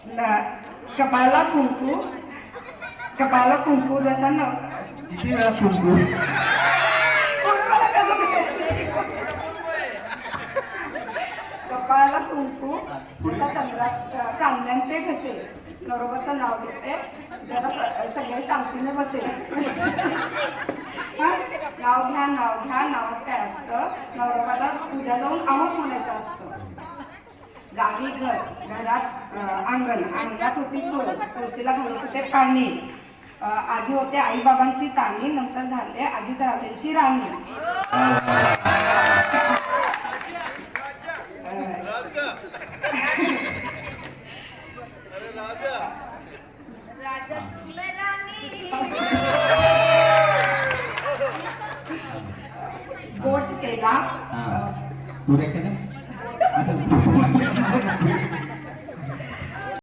कपाळाला कुंकू, कपाळाला कुंकू जसा न किती वेळा कुंकू कपाळाला कुंकू जसा चांदण्यांचे ठसे नवरोबाचं नाव घेते जरा सगळे शांतीने बसेल. नाव घ्या नाव घ्या नावात काय असतं नवरोबाला उद्या जाऊन आहोत म्हणायचं असतं. गावी घरात अंगणात होती तुळस, तुळशीला घालत होते पाणी. आधी होते आई बाबांची ताणी, नंतर झाले अजितराजांची राणी.